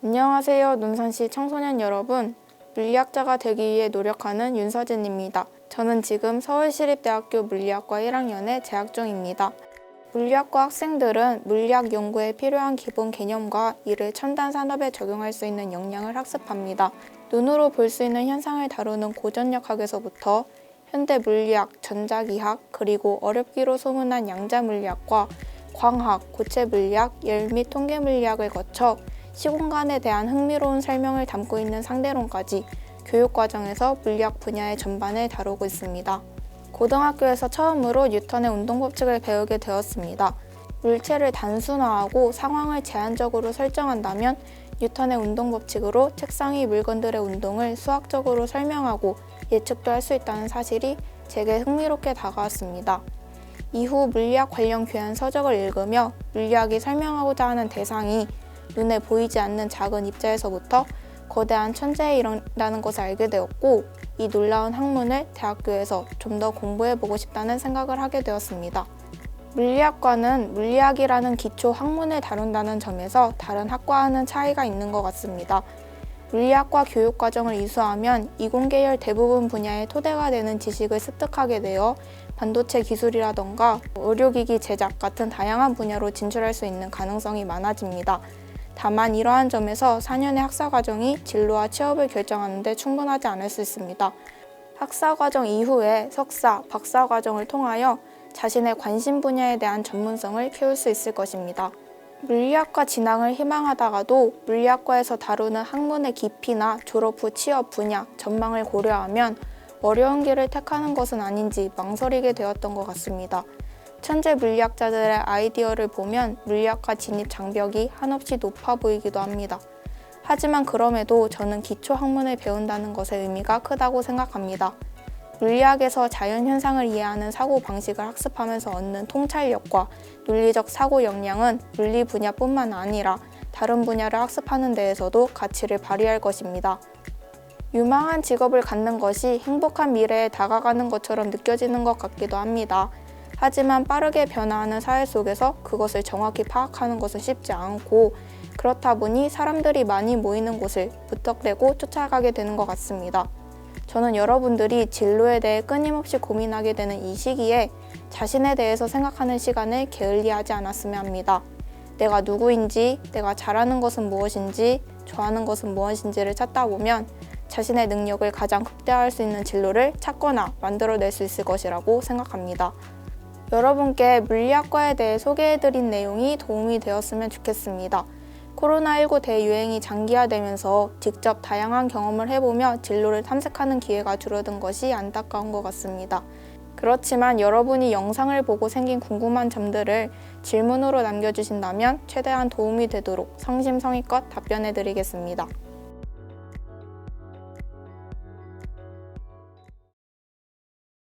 안녕하세요. 논산시 청소년 여러분. 물리학자가 되기 위해 노력하는 윤서진입니다. 저는 지금 서울시립대학교 물리학과 1학년에 재학 중입니다. 물리학과 학생들은 물리학 연구에 필요한 기본 개념과 이를 첨단 산업에 적용할 수 있는 역량을 학습합니다. 눈으로 볼 수 있는 현상을 다루는 고전력학에서부터 현대 물리학, 전자기학, 그리고 어렵기로 소문난 양자물리학과 광학, 고체 물리학, 열 및 통계 물리학을 거쳐 시공간에 대한 흥미로운 설명을 담고 있는 상대론까지 교육과정에서 물리학 분야의 전반을 다루고 있습니다. 고등학교에서 처음으로 뉴턴의 운동법칙을 배우게 되었습니다. 물체를 단순화하고 상황을 제한적으로 설정한다면 뉴턴의 운동법칙으로 책상 위 물건들의 운동을 수학적으로 설명하고 예측도 할 수 있다는 사실이 제게 흥미롭게 다가왔습니다. 이후 물리학 관련 귀한 서적을 읽으며 물리학이 설명하고자 하는 대상이 눈에 보이지 않는 작은 입자에서부터 거대한 천체에 이른다는 것을 알게 되었고, 이 놀라운 학문을 대학교에서 좀 더 공부해보고 싶다는 생각을 하게 되었습니다. 물리학과는 물리학이라는 기초 학문을 다룬다는 점에서 다른 학과와는 차이가 있는 것 같습니다. 물리학과 교육과정을 이수하면 이공계열 대부분 분야의 토대가 되는 지식을 습득하게 되어 반도체 기술이라던가 의료기기 제작 같은 다양한 분야로 진출할 수 있는 가능성이 많아집니다. 다만 이러한 점에서 4년의 학사과정이 진로와 취업을 결정하는 데 충분하지 않을 수 있습니다. 학사과정 이후에 석사, 박사과정을 통하여 자신의 관심 분야에 대한 전문성을 키울 수 있을 것입니다. 물리학과 진학을 희망하다가도 물리학과에서 다루는 학문의 깊이나 졸업 후 취업 분야, 전망을 고려하면 어려운 길을 택하는 것은 아닌지 망설이게 되었던 것 같습니다. 천재 물리학자들의 아이디어를 보면 물리학과 진입 장벽이 한없이 높아 보이기도 합니다. 하지만 그럼에도 저는 기초 학문을 배운다는 것의 의미가 크다고 생각합니다. 물리학에서 자연현상을 이해하는 사고방식을 학습하면서 얻는 통찰력과 논리적 사고 역량은 물리 분야뿐만 아니라 다른 분야를 학습하는 데에서도 가치를 발휘할 것입니다. 유망한 직업을 갖는 것이 행복한 미래에 다가가는 것처럼 느껴지는 것 같기도 합니다. 하지만 빠르게 변화하는 사회 속에서 그것을 정확히 파악하는 것은 쉽지 않고, 그렇다 보니 사람들이 많이 모이는 곳을 무턱대고 쫓아가게 되는 것 같습니다. 저는 여러분들이 진로에 대해 끊임없이 고민하게 되는 이 시기에 자신에 대해서 생각하는 시간을 게을리하지 않았으면 합니다. 내가 누구인지, 내가 잘하는 것은 무엇인지, 좋아하는 것은 무엇인지를 찾다 보면 자신의 능력을 가장 극대화할 수 있는 진로를 찾거나 만들어낼 수 있을 것이라고 생각합니다. 여러분께 물리학과에 대해 소개해드린 내용이 도움이 되었으면 좋겠습니다. 코로나19 대유행이 장기화되면서 직접 다양한 경험을 해보며 진로를 탐색하는 기회가 줄어든 것이 안타까운 것 같습니다. 그렇지만 여러분이 영상을 보고 생긴 궁금한 점들을 질문으로 남겨주신다면 최대한 도움이 되도록 성심성의껏 답변해드리겠습니다.